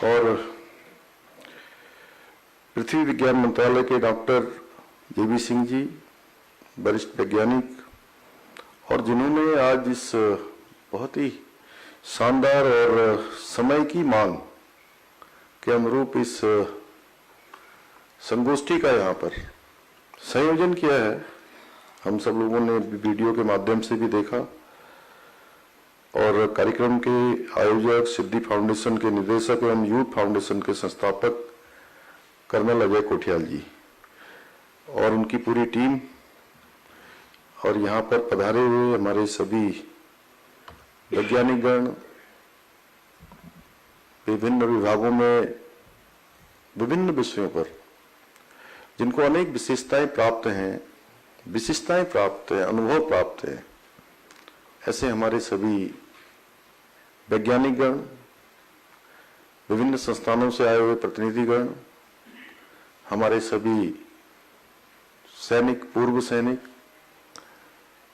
और पृथ्वी विज्ञान मंत्रालय के डॉक्टर जेबी सिंह जी, वरिष्ठ वैज्ञानिक, और जिन्होंने आज इस बहुत ही शानदार और समय की मांग के अनुरूप इस संगोष्ठी का यहाँ पर संयोजन किया है। हम सब लोगों ने वीडियो के माध्यम से भी देखा और कार्यक्रम के आयोजक, सिद्धि फाउंडेशन के निदेशक एवं यूथ फाउंडेशन के संस्थापक कर्नल अजय कोठियाल जी और उनकी पूरी टीम, और यहाँ पर पधारे हुए हमारे सभी वैज्ञानिकगण, विभिन्न विभागों में विभिन्न विषयों पर जिनको अनेक विशेषताएं प्राप्त हैं, अनुभव प्राप्त है, ऐसे हमारे सभी वैज्ञानिकगण, विभिन्न संस्थानों से आए हुए प्रतिनिधिगण, हमारे सभी सैनिक, पूर्व सैनिक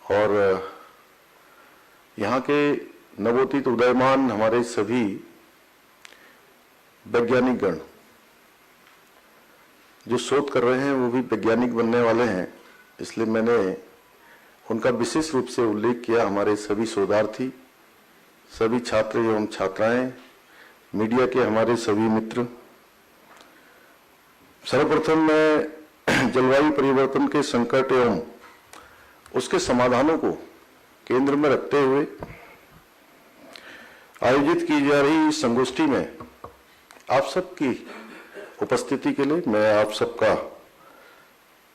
और यहाँ के नवोदित उदयमान हमारे सभी वैज्ञानिकगण जो शोध कर रहे हैं वो भी वैज्ञानिक बनने वाले हैं, इसलिए मैंने उनका विशेष रूप से उल्लेख किया। हमारे सभी शोधार्थी, सभी छात्र एवं छात्राएं, मीडिया के हमारे सभी मित्र, सर्वप्रथम मैं जलवायु परिवर्तन के संकट एवं उसके समाधानों को केंद्र में रखते हुए आयोजित की जा रही इस संगोष्ठी में आप सबकी उपस्थिति के लिए मैं आप सबका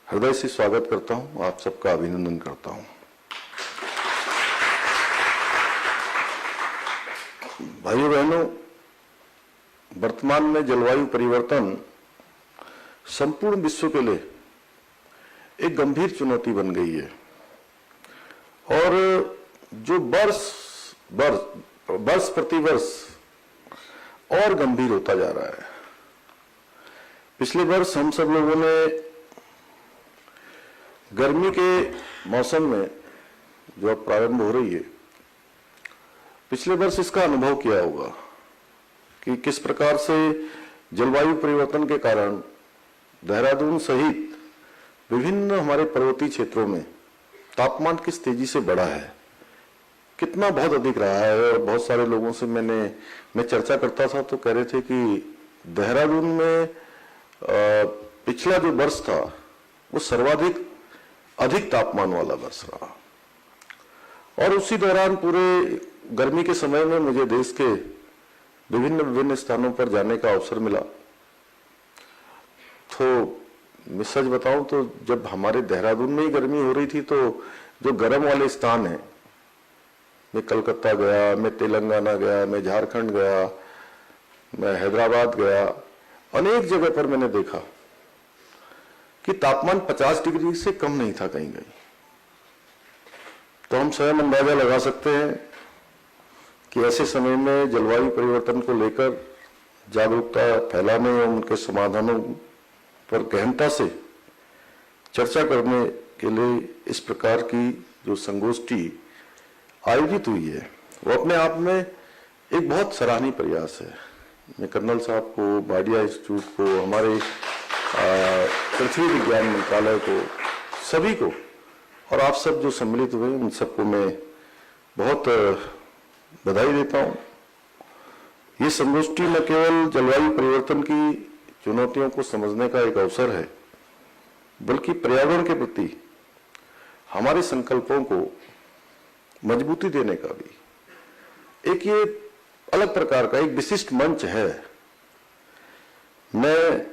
हृदय से स्वागत करता हूं, आप सबका अभिनंदन करता हूं। भाइयों बहनों, वर्तमान में जलवायु परिवर्तन संपूर्ण विश्व के लिए एक गंभीर चुनौती बन गई है और जो वर्ष प्रतिवर्ष और गंभीर होता जा रहा है। पिछले वर्ष हम सब लोगों ने गर्मी के मौसम में जो अब प्रारंभ हो रही है, पिछले वर्ष इसका अनुभव किया होगा कि किस प्रकार से जलवायु परिवर्तन के कारण देहरादून सहित विभिन्न हमारे पर्वतीय क्षेत्रों में तापमान किस तेजी से बढ़ा है, कितना बहुत अधिक रहा है। और बहुत सारे लोगों से मैं चर्चा करता था तो कह रहे थे कि देहरादून में पिछला जो वर्ष था वो सर्वाधिक अधिक तापमान वाला वर्ष रहा। और उसी दौरान पूरे गर्मी के समय में मुझे देश के विभिन्न स्थानों पर जाने का अवसर मिला। तो मैं सच बताऊं तो जब हमारे देहरादून में ही गर्मी हो रही थी तो जो गर्म वाले स्थान हैं, मैं कलकत्ता गया, मैं तेलंगाना गया, मैं झारखंड गया, मैं हैदराबाद गया, अनेक जगह पर मैंने देखा कि तापमान 50 डिग्री से कम नहीं था कहीं कहीं। तो हम स्वयं अंदाजा लगा सकते हैं कि ऐसे समय में जलवायु परिवर्तन को लेकर जागरूकता फैलाने और उनके समाधानों पर गहनता से चर्चा करने के लिए इस प्रकार की जो संगोष्ठी आयोजित हुई है वो अपने आप में एक बहुत सराहनीय प्रयास है। मैं कर्नल साहब को, बाडिया इंस्टीट्यूट को, हमारे पृथ्वी विज्ञान मंत्रालय को, सभी को और आप सब जो सम्मिलित हुए उन सबको मैं बहुत बधाई देता हूँ। ये संगोष्ठी न केवल जलवायु परिवर्तन की चुनौतियों को समझने का एक अवसर है, बल्कि पर्यावरण के प्रति हमारे संकल्पों को मजबूती देने का भी एक ये अलग प्रकार का एक विशिष्ट मंच है। मैं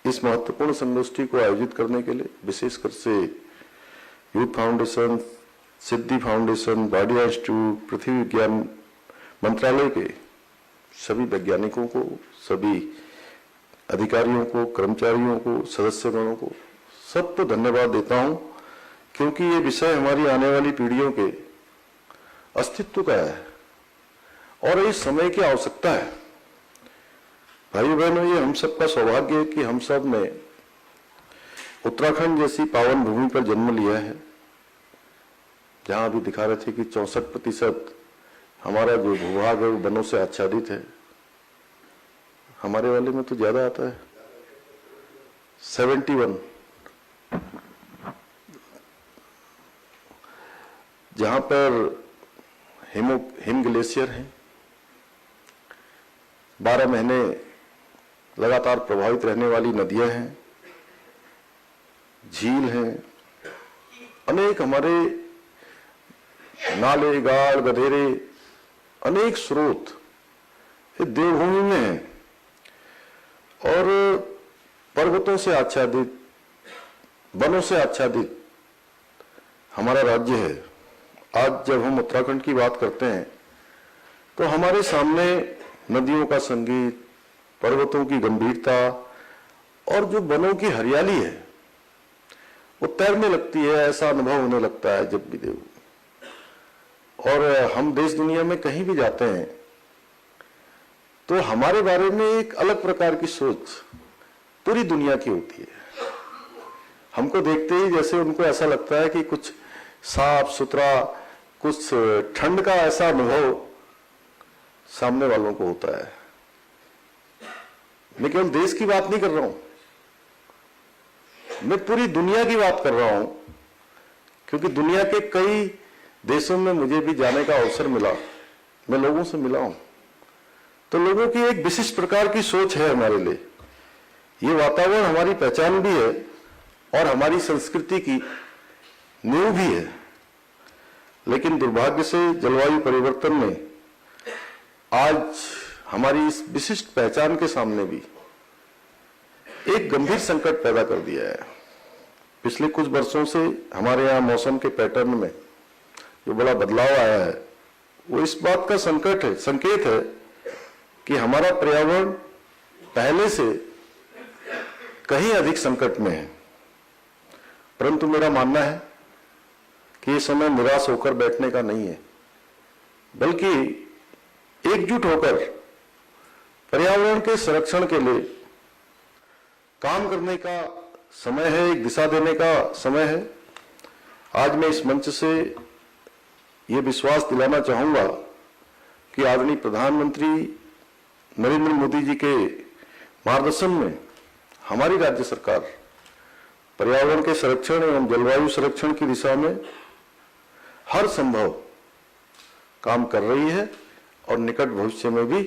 इस महत्वपूर्ण संगोष्ठी को आयोजित करने के लिए विशेषकर से यूथ फाउंडेशन, सिद्धि फाउंडेशन, बाडिया इंस्टीट्यूट, पृथ्वी विज्ञान मंत्रालय के सभी वैज्ञानिकों को, सभी अधिकारियों को, कर्मचारियों को, सदस्यगणों को, सबको धन्यवाद देता हूं, क्योंकि ये विषय हमारी आने वाली पीढ़ियों के अस्तित्व का है और इस समय की आवश्यकता है। भाइयों बहनों, ये हम सबका सौभाग्य है कि हम सब ने उत्तराखंड जैसी पावन भूमि पर जन्म लिया है, जहां अभी दिखा रहे थे कि 64% हमारा जो भूभाग है वो वनों से आच्छादित है। हमारे वाले में तो ज्यादा आता है, 71। जहां पर हिम ग्लेशियर है, 12 महीने लगातार प्रभावित रहने वाली नदियां हैं, झील हैं, अनेक हमारे नाले, गाड़, गधेरे, अनेक स्रोत देवभूमि में हैं और पर्वतों से आच्छादित, वनों से आच्छादित हमारा राज्य है। आज जब हम उत्तराखंड की बात करते हैं तो हमारे सामने नदियों का संगीत, पर्वतों की गंभीरता और जो वनों की हरियाली है वो तैरने लगती है, ऐसा अनुभव होने लगता है जब भी देखो। और हम देश दुनिया में कहीं भी जाते हैं तो हमारे बारे में एक अलग प्रकार की सोच पूरी दुनिया की होती है। हमको देखते ही जैसे उनको ऐसा लगता है कि कुछ साफ सुथरा, कुछ ठंड का ऐसा अनुभव सामने वालों को होता है। मैं केवल देश की बात नहीं कर रहा हूं, मैं पूरी दुनिया की बात कर रहा हूं, क्योंकि दुनिया के कई देशों में मुझे भी जाने का अवसर मिला, मैं लोगों से मिला हूं, तो लोगों की एक विशिष्ट प्रकार की सोच है हमारे लिए। ये वातावरण हमारी पहचान भी है और हमारी संस्कृति की नींव भी है। लेकिन दुर्भाग्य से जलवायु परिवर्तन ने आज हमारी इस विशिष्ट पहचान के सामने भी एक गंभीर संकट पैदा कर दिया है। पिछले कुछ वर्षों से हमारे यहाँ मौसम के पैटर्न में जो बड़ा बदलाव आया है वो इस बात का संकेत है कि हमारा पर्यावरण पहले से कहीं अधिक संकट में है। परंतु मेरा मानना है कि ये समय निराश होकर बैठने का नहीं है, बल्कि एकजुट होकर पर्यावरण के संरक्षण के लिए काम करने का समय है, एक दिशा देने का समय है। आज मैं इस मंच से ये विश्वास दिलाना चाहूंगा कि आदरणीय प्रधानमंत्री नरेंद्र मोदी जी के मार्गदर्शन में हमारी राज्य सरकार पर्यावरण के संरक्षण एवं जलवायु संरक्षण की दिशा में हर संभव काम कर रही है और निकट भविष्य में भी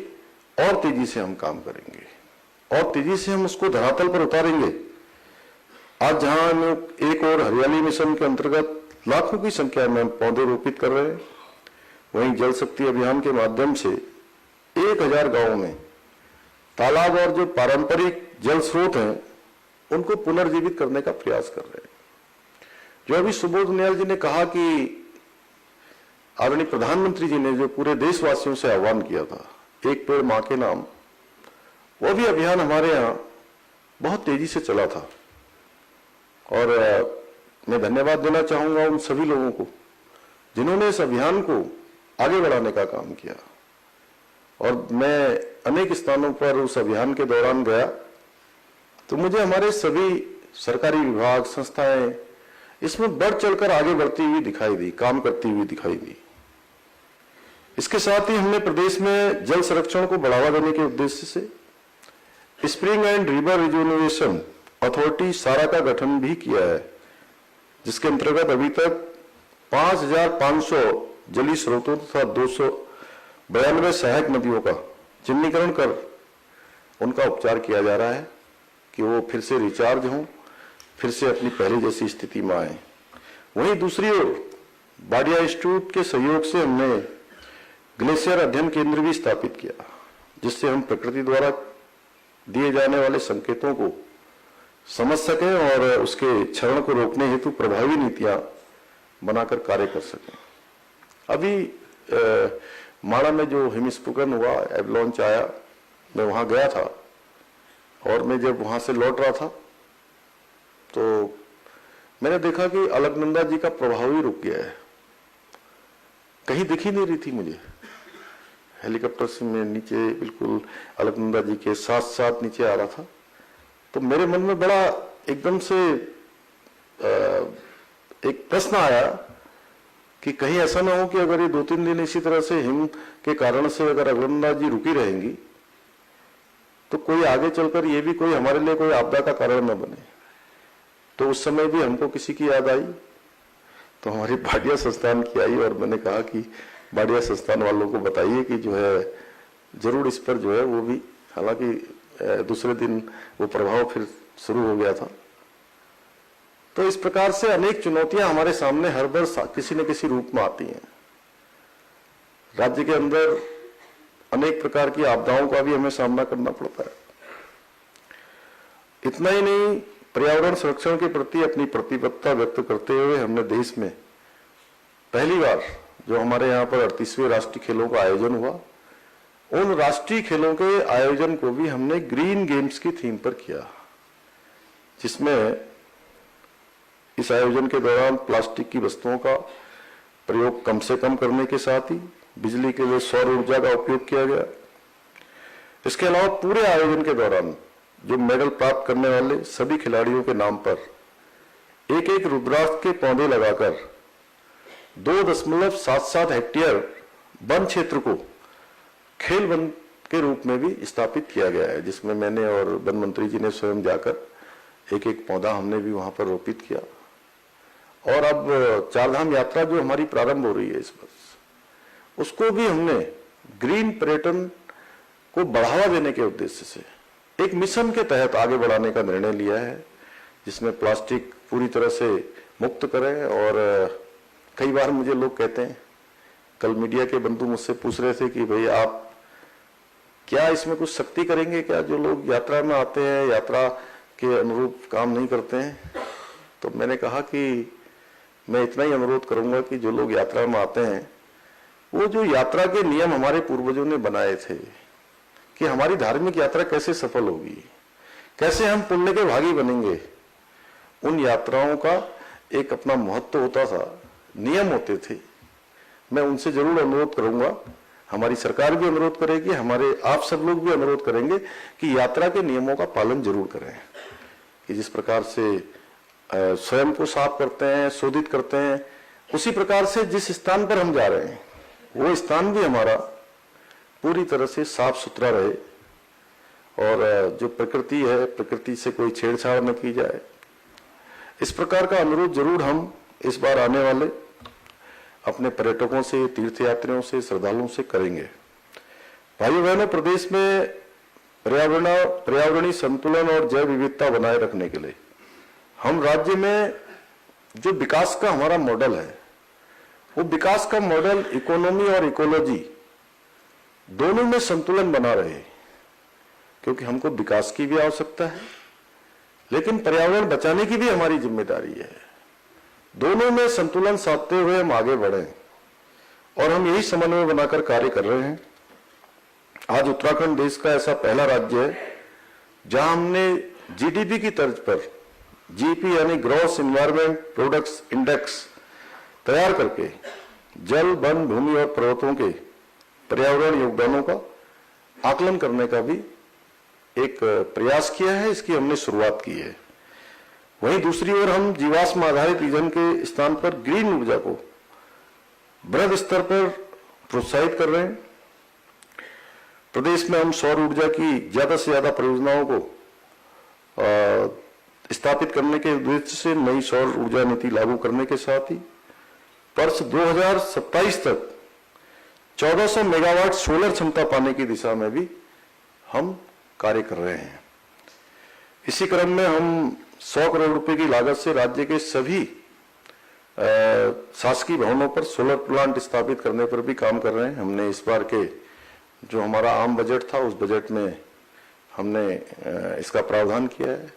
और तेजी से हम काम करेंगे और तेजी से हम उसको धरातल पर उतारेंगे। आज जहां हम एक और हरियाली मिशन के अंतर्गत लाखों की संख्या में पौधे रोपित कर रहे हैं, वहीं जल शक्ति अभियान के माध्यम से 1000 गांवों में तालाब और जो पारंपरिक जल स्रोत हैं उनको पुनर्जीवित करने का प्रयास कर रहे हैं। जो अभी सुबोध उनियाल जी ने कहा कि आदरणीय प्रधानमंत्री जी ने जो पूरे देशवासियों से आह्वान किया था, एक पेड़ मां के नाम, वो भी अभियान हमारे यहाँ बहुत तेजी से चला था। और मैं धन्यवाद देना चाहूंगा उन सभी लोगों को जिन्होंने इस अभियान को आगे बढ़ाने का काम किया। और मैं अनेक स्थानों पर उस अभियान के दौरान गया तो मुझे हमारे सभी सरकारी विभाग, संस्थाएं इसमें बढ़ चढ़कर आगे बढ़ती हुई दिखाई दी, काम करती हुई दिखाई दी। इसके साथ ही हमने प्रदेश में जल संरक्षण को बढ़ावा देने के उद्देश्य से spring and river rejuvenation authority सारा का गठन भी किया है, जिसके अंतर्गत अभी तक 5500 जलीय स्रोतों तथा 292 सहायक नदियों का चिन्हीकरण कर उनका उपचार किया जा रहा है कि वो फिर से रिचार्ज हों, फिर से अपनी पहले जैसी स्थिति में आए। वहीं दूसरी ओर बाडिया इंस्टीट्यूट के सहयोग से हमने ग्लेशियर अध्ययन केंद्र भी स्थापित किया, जिससे हम प्रकृति द्वारा दिए जाने वाले संकेतों को समझ सकें और उसके क्षरण को रोकने हेतु प्रभावी नीतियां बनाकर कार्य कर सकें। अभी माड़ा में जो हिमस्खलन हुआ, एवलांच आया, मैं वहां गया था और मैं जब वहां से लौट रहा था तो मैंने देखा कि अलकनंदा जी का प्रभाव ही रुक गया है, कहीं दिख ही नहीं रही थी मुझे। हेलीकॉप्टर से मैं नीचे बिल्कुल अलकनंदा जी के साथ साथ नीचे आ रहा था, तो मेरे मन में बड़ा एकदम से एक प्रश्न आया कि कहीं ऐसा ना हो कि अगर ये 2-3 दिन इसी तरह से हिम के कारण से अगर अलकनंदा जी रुकी रहेंगी तो कोई आगे चलकर ये भी कोई हमारे लिए कोई आपदा का कारण न बने। तो उस समय भी हमको किसी की याद आई तो हमारी भाटिया संस्थान की आई, और मैंने कहा कि भाटिया संस्थान वालों को बताइए कि जो है जरूर इस पर जो है वो भी, हालांकि दूसरे दिन वो प्रभाव फिर शुरू हो गया था। तो इस प्रकार से अनेक चुनौतियां हमारे सामने हर बार किसी न किसी रूप में आती हैं। राज्य के अंदर अनेक प्रकार की आपदाओं का भी हमें सामना करना पड़ता है। इतना ही नहीं, पर्यावरण संरक्षण के प्रति अपनी प्रतिबद्धता व्यक्त करते हुए हमने देश में पहली बार जो हमारे यहाँ पर 38वें राष्ट्रीय खेलों का आयोजन हुआ, उन राष्ट्रीय खेलों के आयोजन को भी हमने ग्रीन गेम्स की थीम पर किया, जिसमें इस आयोजन के दौरान प्लास्टिक की वस्तुओं का प्रयोग कम से कम करने के साथ ही बिजली के लिए सौर ऊर्जा का उपयोग किया गया। इसके अलावा पूरे आयोजन के दौरान जो मेडल प्राप्त करने वाले सभी खिलाड़ियों के नाम पर एक एक रुद्राक्ष के पौधे लगाकर 2.77 हेक्टेयर वन क्षेत्र को खेल वन के रूप में भी स्थापित किया गया है, जिसमें मैंने और वन मंत्री जी ने स्वयं जाकर एक एक पौधा हमने भी वहां पर रोपित किया। और अब चारधाम यात्रा जो हमारी प्रारंभ हो रही है इस वर्ष, उसको भी हमने ग्रीन पर्यटन को बढ़ावा देने के उद्देश्य से एक मिशन के तहत आगे बढ़ाने का निर्णय लिया है, जिसमें प्लास्टिक पूरी तरह से मुक्त करें। और कई बार मुझे लोग कहते हैं, कल मीडिया के बंधु मुझसे पूछ रहे थे कि भाई आप क्या इसमें कुछ सख्ती करेंगे क्या, जो लोग यात्रा में आते हैं यात्रा के अनुरूप काम नहीं करते हैं। तो मैंने कहा कि मैं इतना ही अनुरोध करूंगा कि जो लोग यात्रा में आते हैं, वो जो यात्रा के नियम हमारे पूर्वजों ने बनाए थे कि हमारी धार्मिक यात्रा कैसे सफल होगी, कैसे हम पुण्य के भागी बनेंगे, उन यात्राओं का एक अपना महत्व होता था, नियम होते थे। मैं उनसे जरूर अनुरोध करूंगा, हमारी सरकार भी अनुरोध करेगी, हमारे आप सब लोग भी अनुरोध करेंगे कि यात्रा के नियमों का पालन जरूर करें। कि जिस प्रकार से स्वयं को साफ करते हैं, शोधित करते हैं, उसी प्रकार से जिस स्थान पर हम जा रहे हैं वो स्थान भी हमारा पूरी तरह से साफ सुथरा रहे, और जो प्रकृति है, प्रकृति से कोई छेड़छाड़ न की जाए। इस प्रकार का अनुरोध जरूर हम इस बार आने वाले अपने पर्यटकों से, तीर्थयात्रियों से, श्रद्धालुओं से करेंगे। भाइयों बहनों, प्रदेश में पर्यावरणीय संतुलन और जैव विविधता बनाए रखने के लिए हम राज्य में जो विकास का हमारा मॉडल है, वो विकास का मॉडल इकोनॉमी और इकोलॉजी दोनों में संतुलन बना रहे, क्योंकि हमको विकास की भी आवश्यकता है लेकिन पर्यावरण बचाने की भी हमारी जिम्मेदारी है। दोनों में संतुलन साधते हुए हम आगे बढ़े, और हम यही समन्वय बनाकर कार्य कर रहे हैं। आज उत्तराखंड देश का ऐसा पहला राज्य है जहां हमने जीडीपी की तर्ज पर जीपी यानी ग्रॉस इन्वायरमेंट प्रोडक्ट्स इंडेक्स तैयार करके जल, वन, भूमि और पर्वतों के पर्यावरण योगदानों का आकलन करने का भी एक प्रयास किया है। इसकी हमने शुरुआत की है। वहीं दूसरी ओर हम जीवाश्म आधारित ईंधन के स्थान पर ग्रीन ऊर्जा को बृहद स्तर पर प्रोत्साहित कर रहे हैं। प्रदेश में हम सौर ऊर्जा की ज्यादा से ज्यादा परियोजनाओं को स्थापित करने के उद्देश्य से नई सौर ऊर्जा नीति लागू करने के साथ ही वर्ष 2027 तक 1400 मेगावाट सोलर क्षमता पाने की दिशा में भी हम कार्य कर रहे हैं। इसी क्रम में हम 100 करोड़ रुपए की लागत से राज्य के सभी शासकीय भवनों पर सोलर प्लांट स्थापित करने पर भी काम कर रहे हैं। हमने इस बार के जो हमारा आम बजट था, उस बजट में हमने इसका प्रावधान किया है।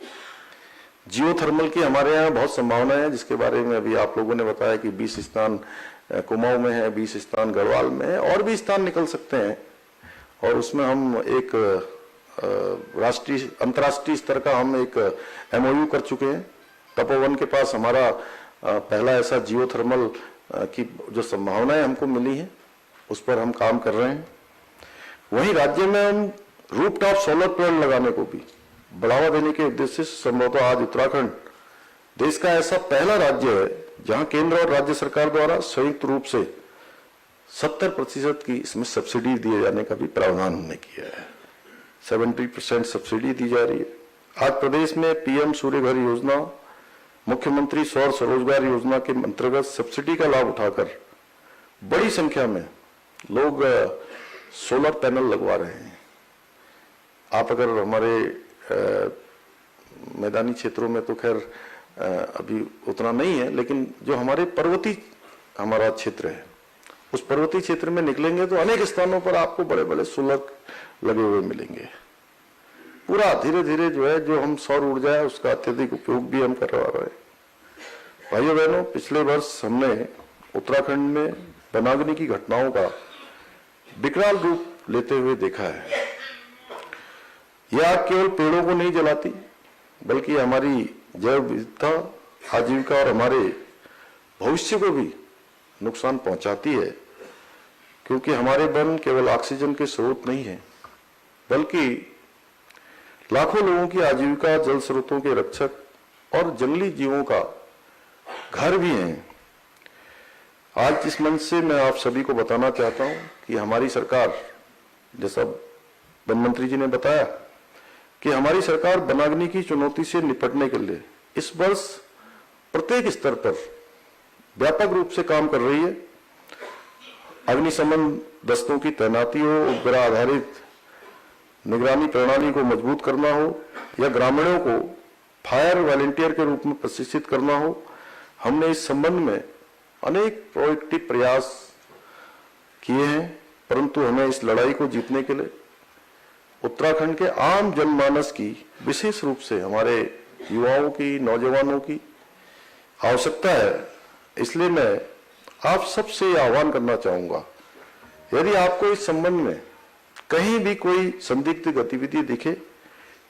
जियोथर्मल की हमारे यहाँ बहुत संभावना है, जिसके बारे में अभी आप लोगों ने बताया कि 20 स्थान कुमाऊं में है, 20 स्थान गढ़वाल में है, और भी स्थान निकल सकते हैं। और उसमें हम एक राष्ट्रीय अंतर्राष्ट्रीय स्तर का हम एक एमओयू कर चुके हैं। तपोवन के पास हमारा पहला ऐसा जियोथर्मल की जो संभावनाएं हमको मिली है, उस पर हम काम कर रहे हैं। वहीं राज्य में हम रूफटॉप सोलर प्लांट लगाने को भी बढ़ावा देने के उद्देश्य से संभवतः आज उत्तराखंड देश का ऐसा पहला राज्य है जहां केंद्र और राज्य सरकार द्वारा संयुक्त रूप से 70% की इसमें सब्सिडी दिए जाने का भी प्रावधान हमने किया है। 70% सब्सिडी दी जा रही है। आज प्रदेश में पीएम सूर्य घर योजना, मुख्यमंत्री सौर स्वरोजगार योजना के अंतर्गत सब्सिडी का लाभ उठाकर बड़ी संख्या में लोग सोलर पैनल लगवा रहे हैं। आप अगर हमारे मैदानी क्षेत्रों में तो खैर अभी उतना नहीं है, लेकिन जो हमारे पर्वतीय हमारा क्षेत्र है, उस पर्वतीय क्षेत्र में निकलेंगे तो अनेक स्थानों पर आपको बड़े बड़े सोलर लगे हुए मिलेंगे। पूरा धीरे धीरे जो है, जो हम सौर ऊर्जा है उसका अत्यधिक उपयोग भी हम करवा रहे हैं। भाइयों बहनों, पिछले वर्ष हमने उत्तराखंड में वनाग्नि की घटनाओं का विकराल रूप लेते हुए देखा है। यह आग केवल पेड़ों को नहीं जलाती, बल्कि हमारी जैव विविधता, आजीविका और हमारे भविष्य को भी नुकसान पहुंचाती है, क्योंकि हमारे वन केवल ऑक्सीजन के स्रोत नहीं है, बल्कि लाखों लोगों की आजीविका, जल स्रोतों के रक्षक और जंगली जीवों का घर भी हैं। आज इस मंच से मैं आप सभी को बताना चाहता हूं कि हमारी सरकार, जैसा वन मंत्री जी ने बताया, कि हमारी सरकार वनाग्नि की चुनौती से निपटने के लिए इस वर्ष प्रत्येक स्तर पर व्यापक रूप से काम कर रही है। अग्निशमन दस्तों की तैनाती हो, उपग्रह आधारित निगरानी प्रणाली को मजबूत करना हो, या ग्रामीणों को फायर वॉलंटियर के रूप में प्रशिक्षित करना हो, हमने इस संबंध में अनेक प्रोएक्टिव प्रयास किए हैं। परंतु हमें इस लड़ाई को जीतने के लिए उत्तराखंड के आम जनमानस की, विशेष रूप से हमारे युवाओं की, नौजवानों की आवश्यकता है। इसलिए मैं आप सबसे आह्वान करना चाहूंगा, यदि आपको इस संबंध में कहीं भी कोई संदिग्ध गतिविधि दिखे,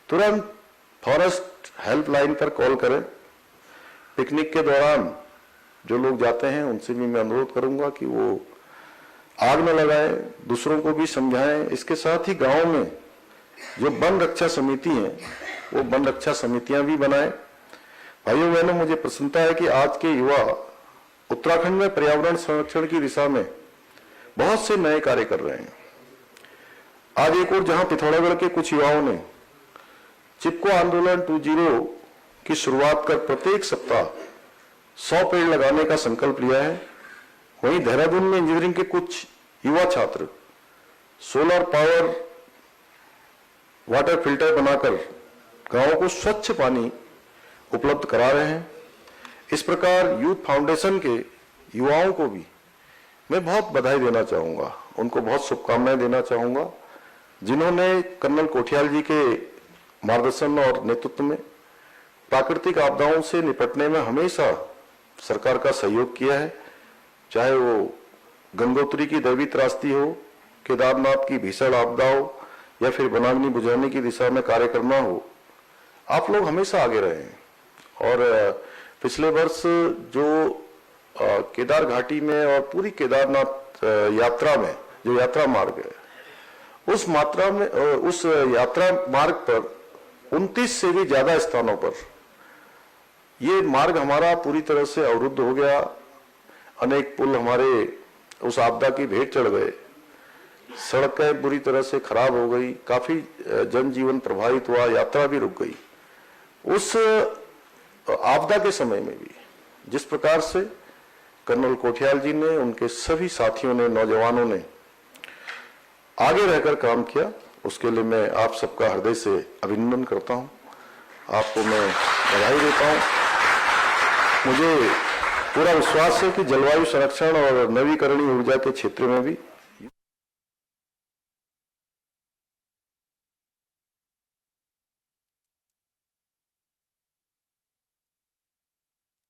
तुरंत फॉरेस्ट हेल्पलाइन पर कॉल करें। पिकनिक के दौरान जो लोग जाते हैं उनसे भी मैं अनुरोध करूंगा कि वो आग न लगाएं, दूसरों को भी समझाएं। इसके साथ ही गांव में जो वन रक्षा समिति है, वो वन रक्षा समितियां भी बनाएं। भाइयों बहनों, मुझे प्रसन्नता है कि आज के युवा उत्तराखंड में पर्यावरण संरक्षण की दिशा में बहुत से नए कार्य कर रहे हैं। आज एक और जहां पिथौरागढ़ के कुछ युवाओं ने चिपको आंदोलन 2.0 की शुरुआत कर प्रत्येक सप्ताह 100 पेड़ लगाने का संकल्प लिया है, वहीं देहरादून में इंजीनियरिंग के कुछ युवा छात्र सोलर पावर वाटर फिल्टर बनाकर गांवों को स्वच्छ पानी उपलब्ध करा रहे हैं। इस प्रकार यूथ फाउंडेशन के युवाओं को भी मैं बहुत बधाई देना चाहूंगा, उनको बहुत शुभकामनाएं देना चाहूंगा, जिन्होंने कर्नल कोठियाल जी के मार्गदर्शन और नेतृत्व में प्राकृतिक आपदाओं से निपटने में हमेशा सरकार का सहयोग किया है। चाहे वो गंगोत्री की दैवी त्रासदी हो, केदारनाथ की भीषण आपदा हो, या फिर वनाग्नि बुझाने की दिशा में कार्य करना हो, आप लोग हमेशा आगे रहे हैं। और पिछले वर्ष जो केदार घाटी में और पूरी केदारनाथ यात्रा में जो यात्रा मार्ग है, उस यात्रा मार्ग पर 29 से भी ज्यादा स्थानों पर ये मार्ग हमारा पूरी तरह से अवरुद्ध हो गया। अनेक पुल हमारे उस आपदा की भेंट चढ़ गए, सड़कें बुरी तरह से खराब हो गई, काफी जनजीवन प्रभावित हुआ, यात्रा भी रुक गई। उस आपदा के समय में भी जिस प्रकार से कर्नल कोठियाल जी ने, उनके सभी साथियों ने, नौजवानों ने आगे रहकर काम किया, उसके लिए मैं आप सबका हृदय से अभिनंदन करता हूं, आपको मैं बधाई देता हूं। मुझे पूरा विश्वास है कि जलवायु संरक्षण और नवीकरणीय ऊर्जा के क्षेत्र में भी